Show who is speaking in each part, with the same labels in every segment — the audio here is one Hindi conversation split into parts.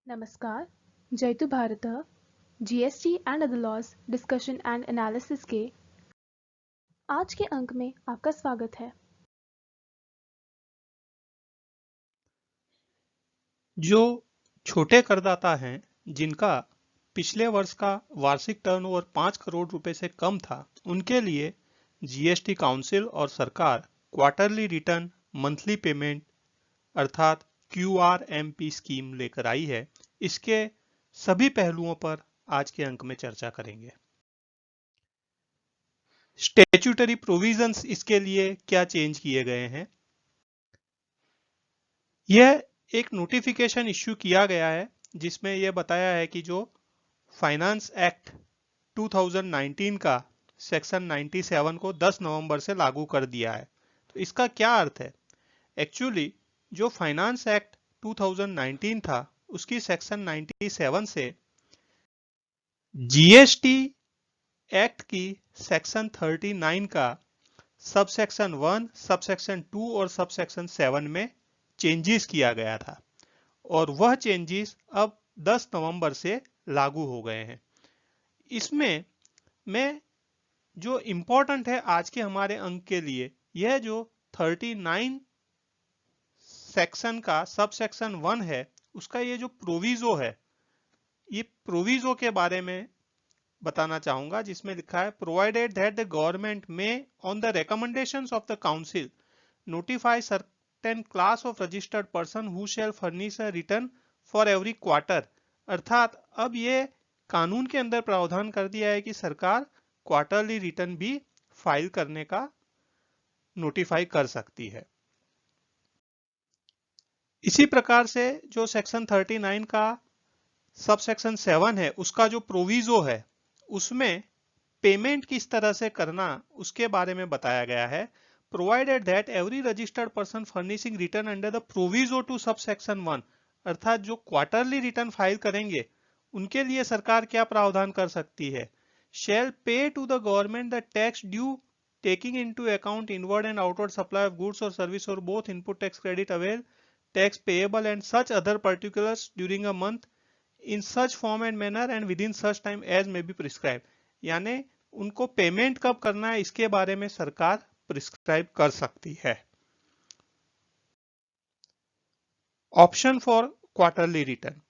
Speaker 1: नमस्कार, जयतु भारतः GST and other laws discussion and analysis के आज के अंक में आपका स्वागत है।
Speaker 2: जो छोटे करदाता हैं जिनका पिछले वर्ष का वार्षिक टर्नओवर 5 करोड़ रुपए से कम था, उनके लिए जीएसटी काउंसिल और सरकार क्वार्टरली रिटर्न मंथली पेमेंट अर्थात क्यूआरएमपी स्कीम लेकर आई है। इसके सभी पहलुओं पर आज के अंक में चर्चा करेंगे। स्टैट्यूटरी प्रोविजंस इसके लिए क्या चेंज किए गए हैं, यह एक नोटिफिकेशन इश्यू किया गया है जिसमें यह बताया है कि जो फाइनेंस एक्ट 2019 का सेक्शन 97 को 10 नवंबर से लागू कर दिया है। तो इसका क्या अर्थ है? एक्चुअली जो फाइनेंस एक्ट 2019 था उसकी सेक्शन 97 से जीएसटी एक्ट की सेक्शन 39 का सब सेक्शन 1, सब सेक्शन 2 और सब सेक्शन 7 में चेंजेस किया गया था और वह चेंजेस अब 10 नवंबर से लागू हो गए हैं। इसमें मैं जो इम्पोर्टेंट है आज के हमारे अंक के लिए, यह जो 39 सेक्शन का सब सेक्शन 1 है उसका ये जो प्रोविजो है, ये प्रोविजो के बारे में बताना चाहूंगा, जिसमें लिखा है प्रोवाइडेड दैट द गवर्नमेंट में on the recommendations of the council notify certain class of registered person who shell furnish a return for every quarter. अर्थात अब ये कानून के अंदर प्रावधान कर दिया है कि सरकार क्वार्टरली रिटर्न भी फाइल करने का नोटिफाई कर सकती है। इसी प्रकार से जो सेक्शन 39 का सब सेक्शन 7 है उसका जो प्रोविजो है उसमें पेमेंट किस तरह से करना उसके बारे में बताया गया है। Provided that every registered person furnishing return under the proviso to sub section 1, अर्थात जो क्वार्टरली रिटर्न फाइल करेंगे उनके लिए सरकार क्या प्रावधान कर सकती है। Shall pay to the government the tax due taking into account inward and outward supply of goods or service or both input tax credit avail tax payable and such other particulars during a month in such form and manner and within such time as may be prescribed। यानी उनको पेमेंट कब करना है इसके बारे में सरकार प्रिस्क्राइब कर सकती है। ऑप्शन फॉर क्वार्टरली रिटर्न,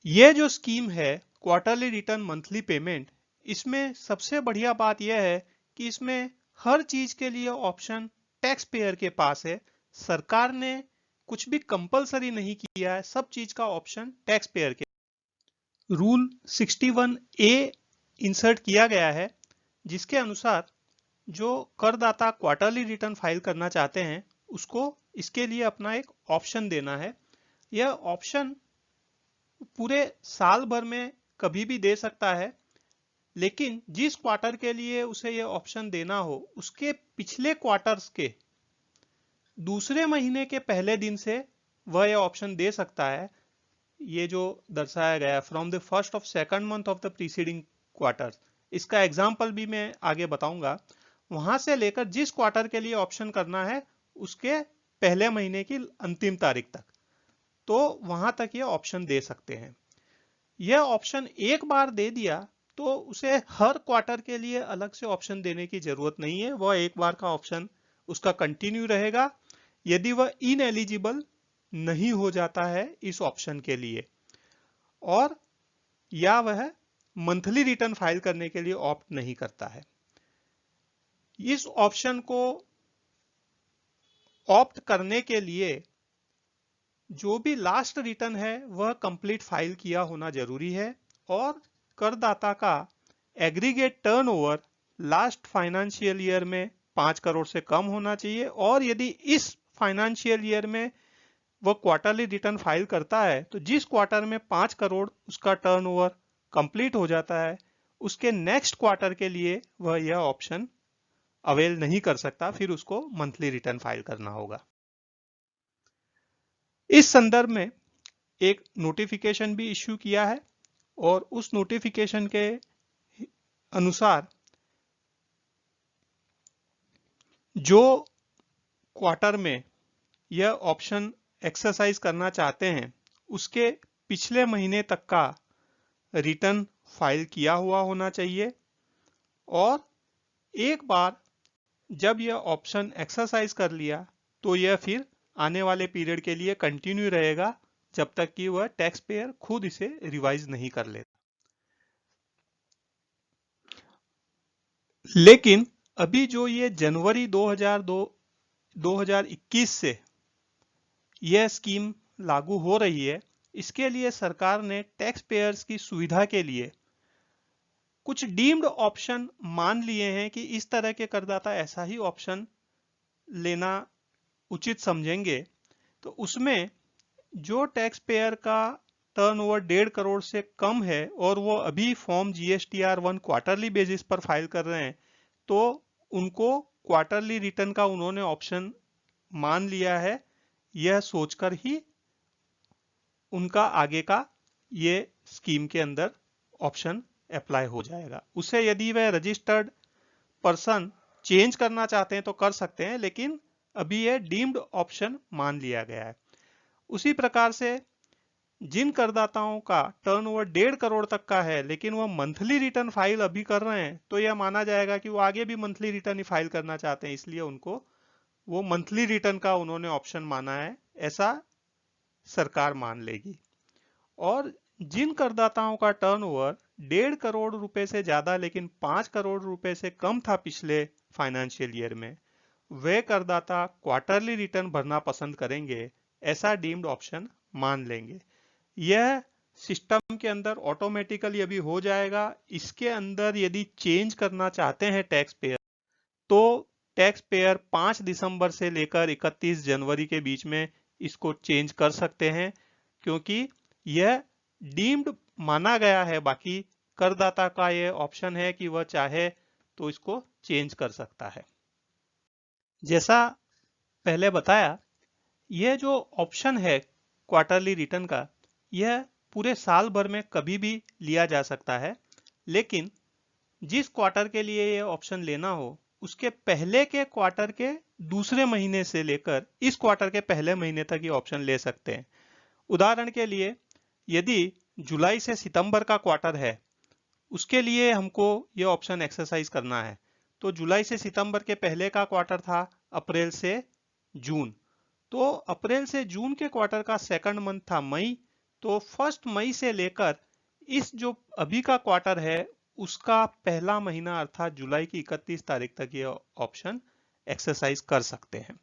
Speaker 2: ये जो स्कीम है क्वार्टरली रिटर्न मंथली पेमेंट, इसमें सबसे बढ़िया बात यह है कि इसमें हर चीज के लिए ऑप्शन टैक्स पेयर के पास है। सरकार ने कुछ भी कंपलसरी नहीं किया है, सब चीज का ऑप्शन टैक्स पेयर के। रूल 61A इंसर्ट किया गया है जिसके अनुसार जो करदाता क्वार्टरली रिटर्न फाइल करना चाहते हैं उसको इसके लिए अपना एक ऑप्शन देना है। यह ऑप्शन पूरे साल भर में कभी भी दे सकता है, लेकिन जिस क्वार्टर के लिए उसे यह ऑप्शन देना हो उसके पिछले क्वार्टर्स के दूसरे महीने के पहले दिन से वह यह ऑप्शन दे सकता है। ये जो दर्शाया गया from the first of second month of the preceding quarter, इसका एग्जाम्पल भी मैं आगे बताऊंगा। वहां से लेकर जिस क्वार्टर के लिए ऑप्शन करना है उसके पहले महीने की अंतिम तारीख तक, तो वहां तक ये ऑप्शन दे सकते हैं। यह ऑप्शन एक बार दे दिया तो उसे हर क्वार्टर के लिए अलग से ऑप्शन देने की जरूरत नहीं है, वह एक बार का ऑप्शन उसका कंटिन्यू रहेगा यदि वह इनएलिजिबल नहीं हो जाता है इस ऑप्शन के लिए, और या वह मंथली रिटर्न फाइल करने के लिए ऑप्ट नहीं करता है। इस ऑप्शन को ऑप्ट करने के लिए जो भी लास्ट रिटर्न है वह कंप्लीट फाइल किया होना जरूरी है और करदाता का aggregate turnover last financial year में 5 करोड़ से कम होना चाहिए, और यदि इस फाइनेंशियल ईयर में वह क्वार्टरली रिटर्न फाइल करता है तो जिस क्वार्टर में 5 करोड़ उसका टर्नओवर कंप्लीट हो जाता है उसके नेक्स्ट क्वार्टर के लिए वह यह ऑप्शन अवेल नहीं कर सकता, फिर उसको मंथली रिटर्न फाइल करना होगा। इस संदर्भ में एक नोटिफिकेशन भी इश्यू किया है और उस नोटिफिकेशन के अनुसार जो क्वार्टर में यह ऑप्शन एक्सरसाइज करना चाहते हैं उसके पिछले महीने तक का रिटर्न फाइल किया हुआ होना चाहिए, और एक बार जब यह ऑप्शन एक्सरसाइज कर लिया तो यह फिर आने वाले पीरियड के लिए कंटिन्यू रहेगा जब तक कि वह टैक्स पेयर खुद इसे रिवाइज नहीं कर लेता। लेकिन अभी जो ये जनवरी 2021 से यह स्कीम लागू हो रही है, इसके लिए सरकार ने टैक्स पेयर्स की सुविधा के लिए कुछ डीम्ड ऑप्शन मान लिए हैं कि इस तरह के करदाता ऐसा ही ऑप्शन लेना उचित समझेंगे। तो उसमें जो टैक्स पेयर का टर्नओवर 1.5 करोड़ से कम है और वो अभी फॉर्म GSTR 1 क्वार्टरली बेसिस पर फाइल कर रहे हैं, तो उनको क्वार्टरली रिटर्न का उन्होंने ऑप्शन मान लिया है। यह सोचकर ही उनका आगे का ये स्कीम के अंदर ऑप्शन अप्लाई हो जाएगा। उसे यदि वह रजिस्टर्ड पर्सन चेंज करना चाहते हैं तो कर सकते हैं, लेकिन अभी यह डीम्ड ऑप्शन मान लिया गया है। उसी प्रकार से जिन करदाताओं का टर्नओवर 1.5 करोड़ तक का है लेकिन वह मंथली रिटर्न फाइल अभी कर रहे हैं, तो यह माना जाएगा कि वो आगे भी मंथली रिटर्न ही फाइल करना चाहते हैं, इसलिए उनको वो मंथली रिटर्न का उन्होंने ऑप्शन माना है, ऐसा सरकार मान लेगी। और जिन करदाताओं का टर्नओवर 1.5 करोड़ रुपए से ज्यादा लेकिन 5 करोड़ रुपए से कम था पिछले फाइनेंशियल ईयर में, वे करदाता क्वार्टरली रिटर्न भरना पसंद करेंगे, ऐसा डीम्ड ऑप्शन मान लेंगे। यह सिस्टम के अंदर ऑटोमेटिकली अभी हो जाएगा। इसके अंदर यदि चेंज करना चाहते हैं टैक्स पेयर, तो टैक्स पेयर 5 दिसंबर से लेकर 31 जनवरी के बीच में इसको चेंज कर सकते हैं, क्योंकि यह डीम्ड माना गया है। बाकी करदाता का यह ऑप्शन है कि वह चाहे तो इसको चेंज कर सकता है। जैसा पहले बताया, यह जो ऑप्शन है क्वार्टरली रिटर्न का, यह पूरे साल भर में कभी भी लिया जा सकता है, लेकिन जिस क्वार्टर के लिए यह ऑप्शन लेना हो उसके पहले के क्वार्टर के दूसरे महीने से लेकर इस क्वार्टर के पहले महीने तक ये ऑप्शन ले सकते हैं। उदाहरण के लिए, यदि जुलाई से सितंबर का क्वार्टर है, उसके लिए हमको ये ऑप्शन एक्सरसाइज करना है, तो जुलाई से सितंबर के पहले का क्वार्टर था अप्रैल से जून, तो अप्रैल से जून के क्वार्टर का सेकंड मंथ था मई, तो 1 मई से लेकर इस जो अभी का क्वार्टर है उसका पहला महीना अर्थात जुलाई की 31 तारीख तक ये ऑप्शन एक्सरसाइज कर सकते हैं।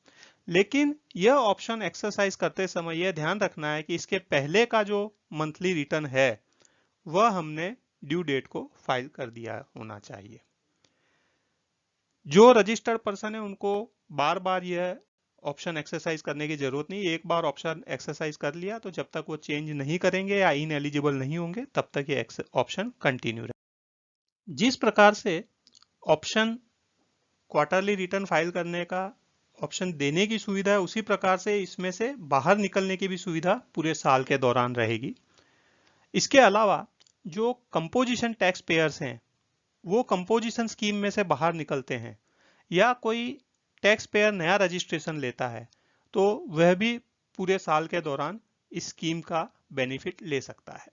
Speaker 2: लेकिन यह ऑप्शन एक्सरसाइज करते समय यह ध्यान रखना है कि इसके पहले का जो मंथली रिटर्न है वह हमने ड्यू डेट को फाइल कर दिया होना चाहिए। जो रजिस्टर्ड पर्सन है उनको बार बार यह ऑप्शन एक्सरसाइज करने की जरूरत नहीं। एक बार ऑप्शन एक्सरसाइज कर लिया तो जब तक वो चेंज नहीं करेंगे या इन एलिजिबल नहीं होंगे तब तक ये ऑप्शन कंटिन्यू रहे। जिस प्रकार से ऑप्शन क्वार्टरली रिटर्न फाइल करने का ऑप्शन देने की सुविधा है, उसी प्रकार से इसमें से बाहर निकलने की भी सुविधा पूरे साल के दौरान रहेगी। इसके अलावा जो कंपोजिशन टैक्स पेयर्स हैं वो कंपोजिशन स्कीम में से बाहर निकलते हैं, या कोई टैक्स पेयर नया रजिस्ट्रेशन लेता है, तो वह भी पूरे साल के दौरान इस स्कीम का बेनिफिट ले सकता है।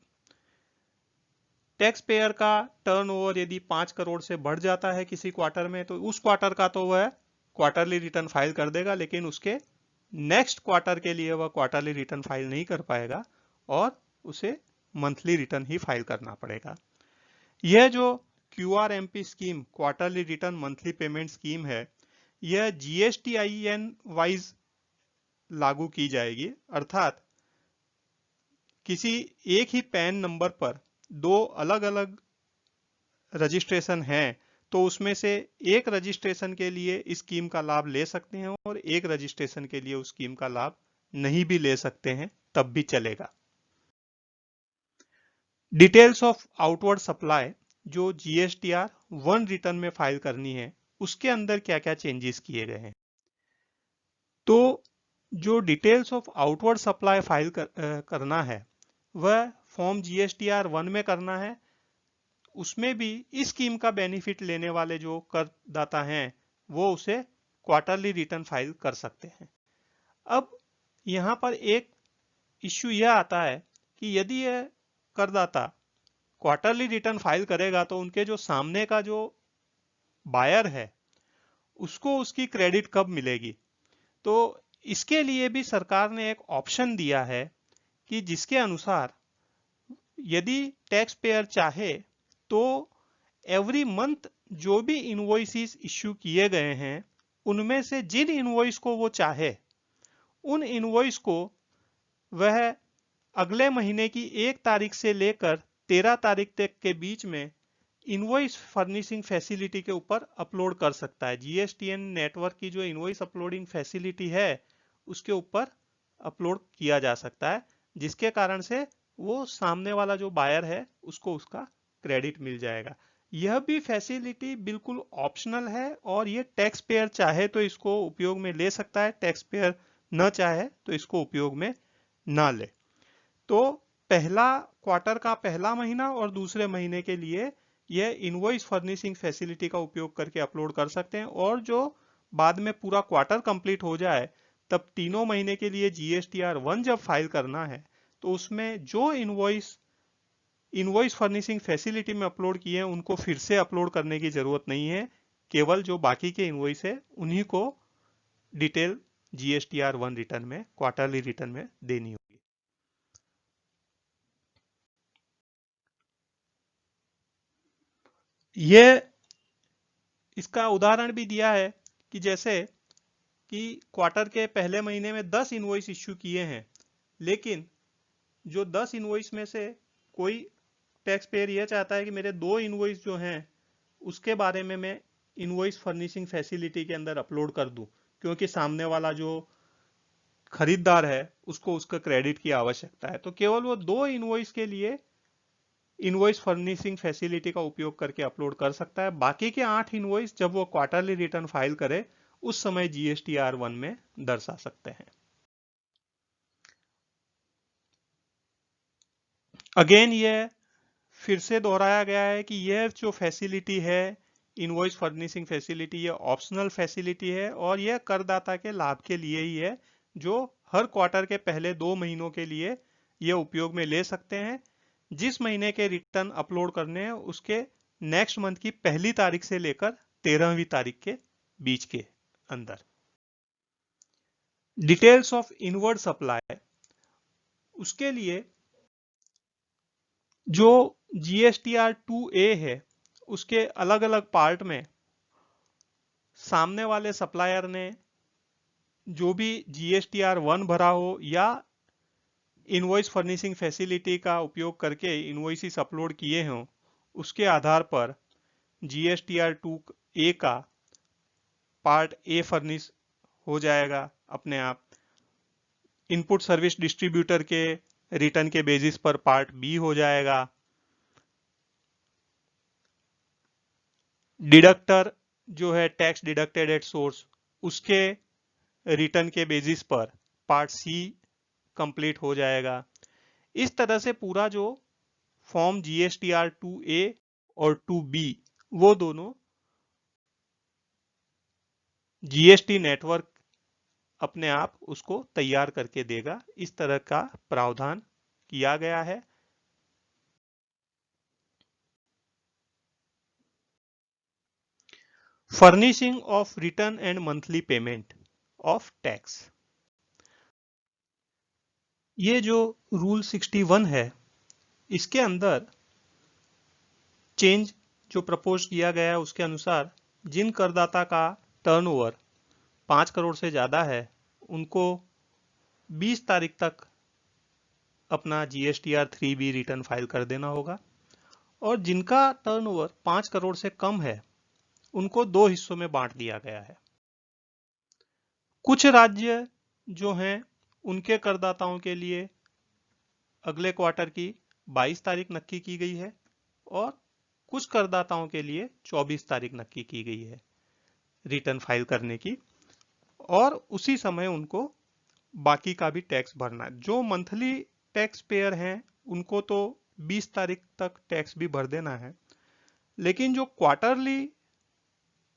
Speaker 2: टैक्स पेयर का टर्नओवर यदि 5 करोड़ से बढ़ जाता है किसी क्वार्टर में, तो उस क्वार्टर का तो वह क्वार्टरली रिटर्न फाइल कर देगा, लेकिन उसके नेक्स्ट क्वार्टर के लिए वह क्वार्टरली रिटर्न फाइल नहीं कर पाएगा और उसे मंथली रिटर्न ही फाइल करना पड़ेगा। यह जो QRMP scheme, quarterly return monthly payment scheme है, यह GSTIN वाइज लागू की जाएगी, अर्थात किसी एक ही पैन नंबर पर 2 अलग अलग रजिस्ट्रेशन हैं तो उसमें से एक रजिस्ट्रेशन के लिए इस स्कीम का लाभ ले सकते हैं और एक रजिस्ट्रेशन के लिए उस स्कीम का लाभ नहीं भी ले सकते हैं, तब भी चलेगा। डिटेल्स ऑफ आउटवर्ड सप्लाई जो GSTR 1 रिटर्न में फाइल करनी है, उसके अंदर क्या क्या चेंजेस किए गए हैं। तो जो details of outward supply file करना है वह फॉर्म GSTR 1 में करना है। उसमें भी इस स्कीम का बेनिफिट लेने वाले जो करदाता हैं वो उसे क्वार्टरली रिटर्न फाइल कर सकते हैं। अब यहाँ पर एक इश्यू यह आता है कि यदि यह करदाता क्वार्टरली रिटर्न फाइल करेगा तो उनके जो सामने का जो बायर है उसको उसकी क्रेडिट कब मिलेगी। तो इसके लिए भी सरकार ने एक ऑप्शन दिया है कि जिसके अनुसार यदि टैक्स पेयर चाहे तो एवरी मंथ जो भी इनवॉइसेस इश्यू किए गए हैं उनमें से जिन इनवॉइस को वो चाहे उन इनवॉइस को वह अगले महीने की 1 तारीख से लेकर 13 तारीख तक के बीच में इनवॉइस फर्निशिंग फैसिलिटी के ऊपर अपलोड कर सकता है। जीएसटीएन नेटवर्क की जो इनवॉइस अपलोडिंग फैसिलिटी है उसके ऊपर अपलोड किया जा सकता है, जिसके कारण से वो सामने वाला जो बायर है उसको उसका क्रेडिट मिल जाएगा। यह भी फैसिलिटी बिल्कुल ऑप्शनल है और ये टैक्स पेयर चाहे तो इसको उपयोग में ले सकता है, टैक्स पेयर न चाहे तो इसको उपयोग में ना ले। तो पहला क्वार्टर का पहला महीना और दूसरे महीने के लिए यह इनवॉइस फर्निशिंग फैसिलिटी का उपयोग करके अपलोड कर सकते हैं, और जो बाद में पूरा क्वार्टर कंप्लीट हो जाए तब तीनों महीने के लिए जीएसटीआर 1 जब फाइल करना है तो उसमें जो इनवॉइस फर्निशिंग फैसिलिटी में अपलोड किए हैं उनको फिर से अपलोड करने की जरूरत नहीं है, केवल जो बाकी के इनवॉइस है उन्हीं को डिटेल जीएसटीआर 1 रिटर्न में, क्वार्टरली रिटर्न में देनी होगी। ये इसका उदाहरण भी दिया है कि जैसे कि क्वार्टर के पहले महीने में 10 इनवॉइस इश्यू किए हैं, लेकिन जो 10 इनवॉइस में से कोई टैक्स पेयर यह चाहता है कि मेरे 2 इनवॉइस जो हैं उसके बारे में मैं इनवॉइस फर्निशिंग फैसिलिटी के अंदर अपलोड कर दूं, क्योंकि सामने वाला जो खरीदार है उसको उसका क्रेडिट की आवश्यकता है, तो केवल वो 2 इनवॉइस के लिए इनवॉइस फर्निशिंग फैसिलिटी का उपयोग करके अपलोड कर सकता है। बाकी के 8 इनवॉइस जब वो क्वार्टरली रिटर्न फाइल करे उस समय जीएसटीआर 1 में दर्शा सकते हैं। अगेन यह फिर से दोहराया गया है कि यह जो फैसिलिटी है इनवॉइस फर्निशिंग फैसिलिटी, ये ऑप्शनल फैसिलिटी है और यह करदाता के लाभ के लिए ही है, जो हर क्वार्टर के पहले 2 महीनों के लिए यह उपयोग में ले सकते हैं। जिस महीने के रिटर्न अपलोड करने हैं उसके नेक्स्ट मंथ की पहली तारीख से लेकर 13वीं तारीख के बीच के अंदर। डिटेल्स ऑफ इनवर्ड सप्लाई, उसके लिए जो जीएसटीआर 2A है उसके अलग अलग पार्ट में सामने वाले सप्लायर ने जो भी जीएसटीआर 1 भरा हो या इनवॉइस फर्निशिंग फैसिलिटी का उपयोग करके इनवॉइसेस अपलोड किए हों उसके आधार पर जीएसटीआर 2A का पार्ट ए फर्निश हो जाएगा अपने आप। इनपुट सर्विस डिस्ट्रीब्यूटर के रिटर्न के बेसिस पर पार्ट बी हो जाएगा। डिडक्टर जो है टैक्स डिडक्टेड एट सोर्स, उसके रिटर्न के बेसिस पर पार्ट सी कंप्लीट हो जाएगा। इस तरह से पूरा जो फॉर्म जीएसटीआर 2A और 2B वो दोनों जीएसटी नेटवर्क अपने आप उसको तैयार करके देगा। इस तरह का प्रावधान किया गया है। Furnishing of return and monthly payment of tax, ये जो रूल 61 है इसके अंदर चेंज जो प्रपोज किया गया है उसके अनुसार जिन करदाता का टर्नओवर 5 करोड़ से ज्यादा है उनको 20 तारीख तक अपना जीएसटीआर 3B रिटर्न फाइल कर देना होगा, और जिनका टर्नओवर 5 करोड़ से कम है उनको 2 हिस्सों में बांट दिया गया है। कुछ राज्य जो हैं उनके करदाताओं के लिए अगले क्वार्टर की 22 तारीख नक्की की गई है और कुछ करदाताओं के लिए 24 तारीख नक्की की गई है रिटर्न फाइल करने की, और उसी समय उनको बाकी का भी टैक्स भरना है। जो मंथली टैक्स पेयर हैं उनको तो 20 तारीख तक टैक्स भी भर देना है, लेकिन जो क्वार्टरली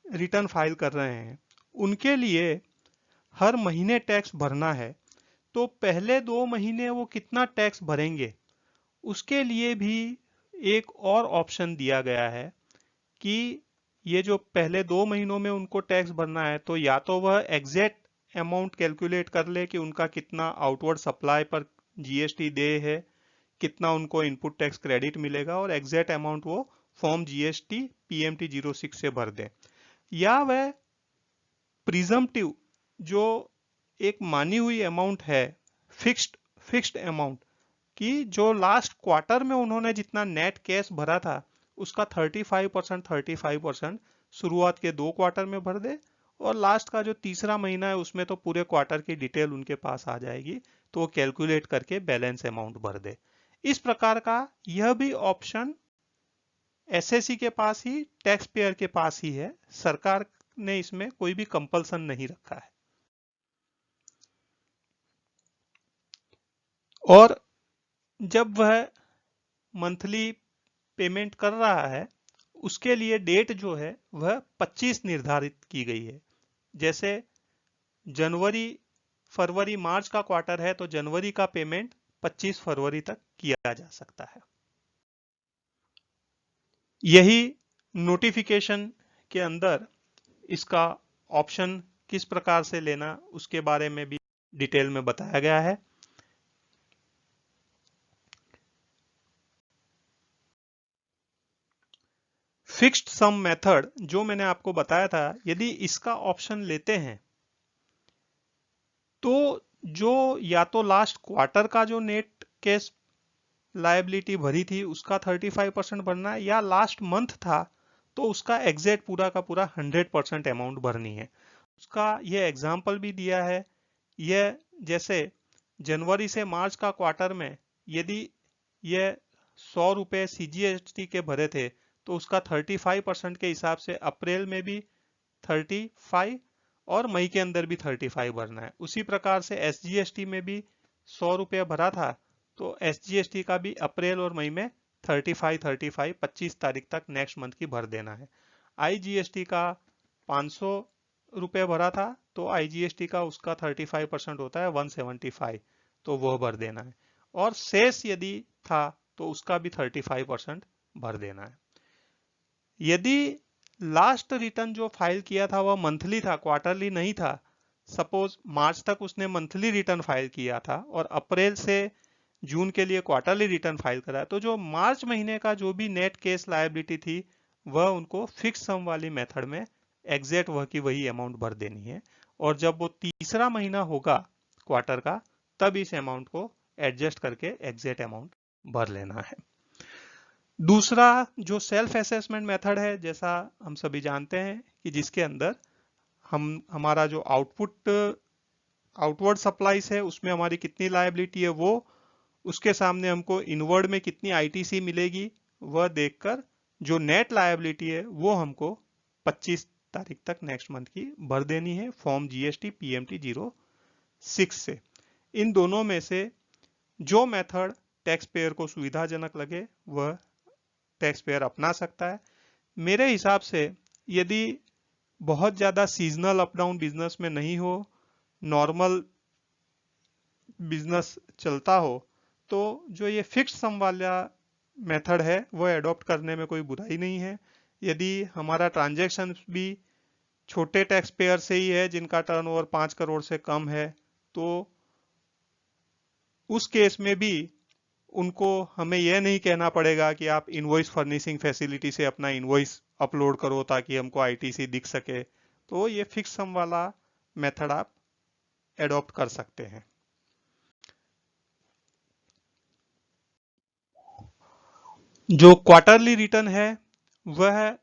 Speaker 2: रिटर्न फाइल कर रहे हैं उनके लिए हर महीने टैक्स भरना है। तो पहले 2 महीने वो कितना टैक्स भरेंगे, उसके लिए भी एक और ऑप्शन दिया गया है कि ये जो पहले 2 महीनों में उनको टैक्स भरना है, तो या तो वह एग्जैक्ट अमाउंट कैलकुलेट कर ले कि उनका कितना आउटवर्ड सप्लाई पर जीएसटी दे है, कितना उनको इनपुट टैक्स क्रेडिट मिलेगा, और एग्जैक्ट अमाउंट वो फॉर्म जीएसटी पीएमटी 06 से भर दे, या वह प्रिजम्पटिव जो एक मानी हुई अमाउंट है, फिक्स्ड अमाउंट, कि जो लास्ट क्वार्टर में उन्होंने जितना नेट कैश भरा था उसका 35% शुरुआत के 2 क्वार्टर में भर दे, और लास्ट का जो तीसरा महीना है उसमें तो पूरे क्वार्टर की डिटेल उनके पास आ जाएगी, तो वो कैलकुलेट करके बैलेंस अमाउंट भर दे। इस प्रकार का यह भी ऑप्शन एसएससी के पास ही, टैक्स पेयर के पास ही है, सरकार ने इसमें कोई भी कंपल्सन नहीं रखा है। और जब वह मंथली पेमेंट कर रहा है, उसके लिए डेट जो है वह 25 निर्धारित की गई है। जैसे जनवरी, फरवरी, मार्च का क्वार्टर है तो जनवरी का पेमेंट 25 फरवरी तक किया जा सकता है। यही नोटिफिकेशन के अंदर इसका ऑप्शन किस प्रकार से लेना उसके बारे में भी डिटेल में बताया गया है। फिक्स्ड सम मेथड जो मैंने आपको बताया था, यदि इसका ऑप्शन लेते हैं तो जो या तो लास्ट क्वार्टर का जो नेट कैश लायबिलिटी भरी थी उसका 35% भरना है, या लास्ट मंथ था तो उसका एग्जैक्ट पूरा का पूरा 100% अमाउंट भरनी है। उसका यह एग्जाम्पल भी दिया है। यह जैसे जनवरी से मार्च का क्वार्टर में यदि यह 100 रुपए सीजीएसटी के भरे थे तो उसका 35% के हिसाब से अप्रैल में भी 35 और मई के अंदर भी 35 भरना है। उसी प्रकार से एसजीएसटी में भी 100 रुपया भरा था तो एसजीएसटी का भी अप्रैल और मई में 25 तारीख तक नेक्स्ट मंथ की भर देना है। आईजीएसटी का 500 रुपये भरा था तो आईजीएसटी का उसका 35% होता है 175, तो वह भर देना है। और शेष यदि था तो उसका भी 35% भर देना है। यदि लास्ट रिटर्न जो फाइल किया था वह मंथली था, क्वार्टरली नहीं था, सपोज मार्च तक उसने मंथली रिटर्न फाइल किया था और अप्रैल से जून के लिए क्वार्टरली रिटर्न फाइल करा, तो जो मार्च महीने का जो भी नेट केस लायबिलिटी थी वह उनको फिक्स सम वाली मेथड में एग्जैक्ट वह की वही अमाउंट भर देनी है, और जब वो तीसरा महीना होगा क्वार्टर का तब इस अमाउंट को एडजस्ट करके एग्जैक्ट अमाउंट भर लेना है। दूसरा जो सेल्फ असेसमेंट मेथड है, जैसा हम सभी जानते हैं कि जिसके अंदर हमारा जो आउटवर्ड सप्लाईज है उसमें हमारी कितनी लायबिलिटी है, वो उसके सामने हमको इनवर्ड में कितनी आईटीसी मिलेगी वह देखकर जो नेट लायबिलिटी है वो हमको 25 तारीख तक नेक्स्ट मंथ की भर देनी है फॉर्म जीएसटी पीएमटी 06 से। इन दोनों में से जो मेथड टैक्स पेयर को सुविधाजनक लगे वह टैक्स पेयर अपना सकता है। मेरे हिसाब से यदि बहुत ज्यादा सीजनल अप डाउन बिजनेस में नहीं हो, नॉर्मल बिजनेस चलता हो, तो जो ये फिक्स्ड सम वाला मेथड है वो एडॉप्ट करने में कोई बुराई नहीं है। यदि हमारा ट्रांजैक्शन भी छोटे टैक्स पेयर से ही है जिनका टर्नओवर 5 करोड़ से कम है, तो उस केस में भी उनको हमें यह नहीं कहना पड़ेगा कि आप इनवॉइस फर्निशिंग फैसिलिटी से अपना इनवॉइस अपलोड करो ताकि हमको आईटीसी दिख सके। तो ये फिक्स सम वाला मेथड आप एडॉप्ट कर सकते हैं। जो क्वार्टरली रिटर्न है वह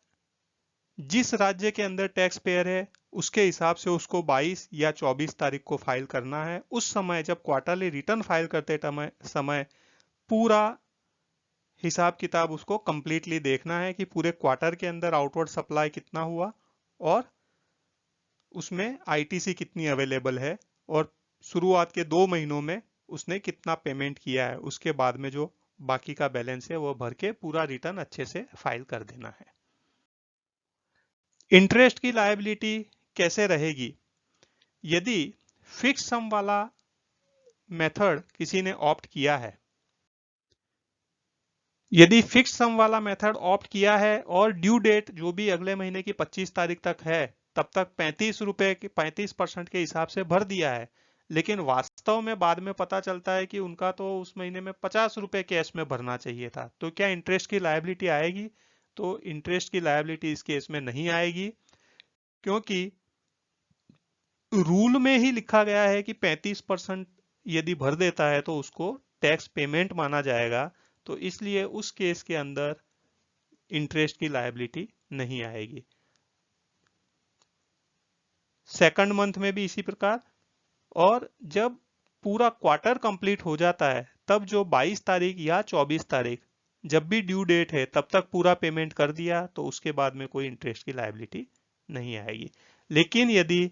Speaker 2: जिस राज्य के अंदर टैक्स पेयर है उसके हिसाब से उसको 22 या 24 तारीख को फाइल करना है। उस समय जब क्वार्टरली रिटर्न फाइल करते समय पूरा हिसाब किताब उसको कंप्लीटली देखना है कि पूरे क्वार्टर के अंदर आउटवर्ड सप्लाई कितना हुआ और उसमें आईटीसी कितनी अवेलेबल है, और शुरुआत के 2 महीनों में उसने कितना पेमेंट किया है, उसके बाद में जो बाकी का बैलेंस है वो भर के पूरा रिटर्न अच्छे से फाइल कर देना है। इंटरेस्ट की लायबिलिटी कैसे रहेगी? यदि फिक्स सम वाला मेथड किसी ने ऑप्ट किया है। यदि फिक्स सम वाला मेथड ऑप्ट किया है और ड्यू डेट जो भी अगले महीने की 25 तारीख तक है तब तक 35% के हिसाब से भर दिया है, लेकिन वास्तव में बाद में पता चलता है कि उनका तो उस महीने में 50 रुपए कैश में भरना चाहिए था, तो क्या इंटरेस्ट की लायबिलिटी आएगी? तो इंटरेस्ट की लायबिलिटी इस केस में नहीं आएगी, क्योंकि रूल में ही लिखा गया है कि 35% यदि भर देता है तो उसको टैक्स पेमेंट माना जाएगा, तो इसलिए उस केस के अंदर इंटरेस्ट की लायबिलिटी नहीं आएगी। सेकंड मंथ में भी इसी प्रकार, और जब पूरा क्वार्टर कंप्लीट हो जाता है तब जो 22 तारीख या 24 तारीख जब भी ड्यू डेट है तब तक पूरा पेमेंट कर दिया तो उसके बाद में कोई इंटरेस्ट की लायबिलिटी नहीं आएगी। लेकिन यदि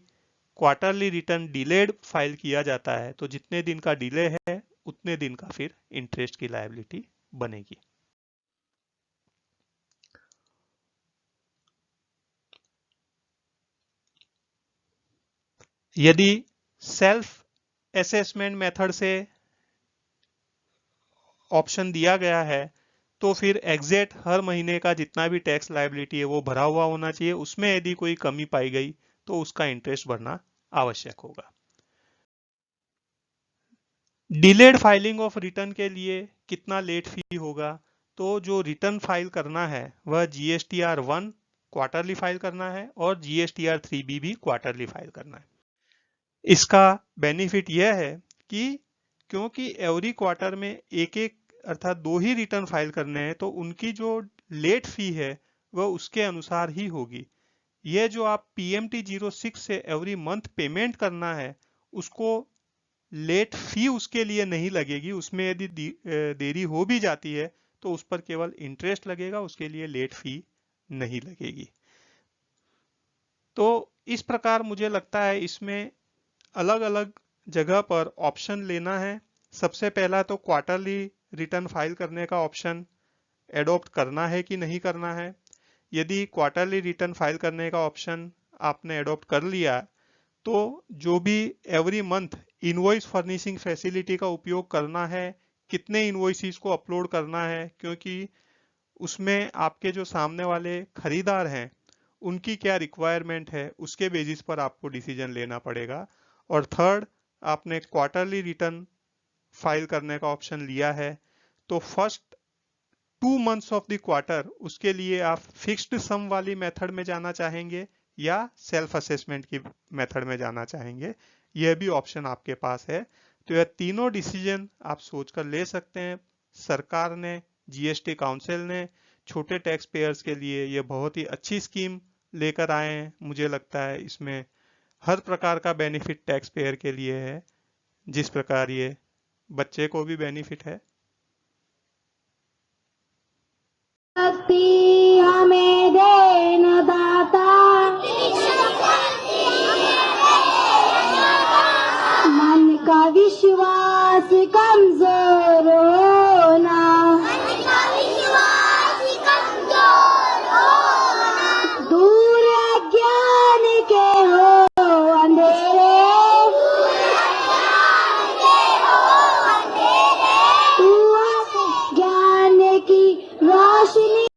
Speaker 2: क्वार्टरली रिटर्न डिलेड फाइल किया जाता है तो जितने दिन का डिले है उतने दिन का फिर इंटरेस्ट की लायबिलिटी बनेगी। यदि सेल्फ असेसमेंट मेथड से ऑप्शन दिया गया है तो फिर एग्जैक्ट हर महीने का जितना भी टैक्स लायबिलिटी है वो भरा हुआ होना चाहिए। उसमें यदि कोई कमी पाई गई तो उसका इंटरेस्ट भरना आवश्यक होगा। डिलेड फाइलिंग ऑफ रिटर्न के लिए कितना लेट फी होगा? तो जो रिटर्न फाइल करना है वह GSTR 1 क्वार्टरली फाइल करना है और GSTR 3B भी क्वार्टरली फाइल करना है। इसका बेनिफिट यह है कि क्योंकि एवरी क्वार्टर में एक एक अर्थात 2 ही रिटर्न फाइल करने हैं तो उनकी जो लेट फी है वह उसके अनुसार ही होगी। यह जो आप PMT 06 से एवरी मंथ पेमेंट करना है उसको लेट फी उसके लिए नहीं लगेगी। उसमें यदि देरी हो भी जाती है तो उस पर केवल इंटरेस्ट लगेगा, उसके लिए लेट फी नहीं लगेगी। तो इस प्रकार मुझे लगता है इसमें अलग अलग जगह पर ऑप्शन लेना है। सबसे पहला तो क्वार्टरली रिटर्न फाइल करने का ऑप्शन एडॉप्ट करना है कि नहीं करना है। यदि क्वार्टरली रिटर्न फाइल करने का ऑप्शन आपने एडॉप्ट कर लिया तो जो भी every month invoice furnishing facility का उपयोग करना है, कितने इनवॉइसेस को अपलोड करना है, क्योंकि उसमें आपके जो सामने वाले खरीदार हैं उनकी क्या रिक्वायरमेंट है उसके बेसिस पर आपको डिसीजन लेना पड़ेगा। और थर्ड, आपने क्वार्टरली रिटर्न फाइल करने का ऑप्शन लिया है तो first 2 months of the quarter उसके लिए आप फिक्स्ड सम वाली मेथड में जाना चाहेंगे या सेल्फ असेसमेंट की मेथड में जाना चाहेंगे, यह भी ऑप्शन आपके पास है। तो यह तीनों डिसीजन आप सोचकर ले सकते हैं। सरकार ने, GST काउंसिल ने छोटे टैक्स पेयर्स के लिए यह बहुत ही अच्छी स्कीम लेकर आए हैं। मुझे लगता है इसमें हर प्रकार का बेनिफिट टैक्स पेयर के लिए है, जिस प्रकार ये बच्चे को भी बेनिफिट है।
Speaker 3: हमें देना दाता, मन का विश्वास कमजोर होना, दूर अज्ञान के हो अंधेरे, तू ज्ञान की रोशनी।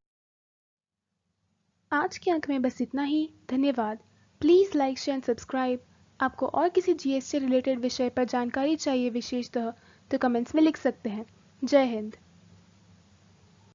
Speaker 1: आज के अंक में बस इतना ही। धन्यवाद। Please like, share and subscribe. आपको और किसी GST रिलेटेड विषय पर जानकारी चाहिए विशेषतः तो कमेंट्स में लिख सकते हैं। जय हिंद।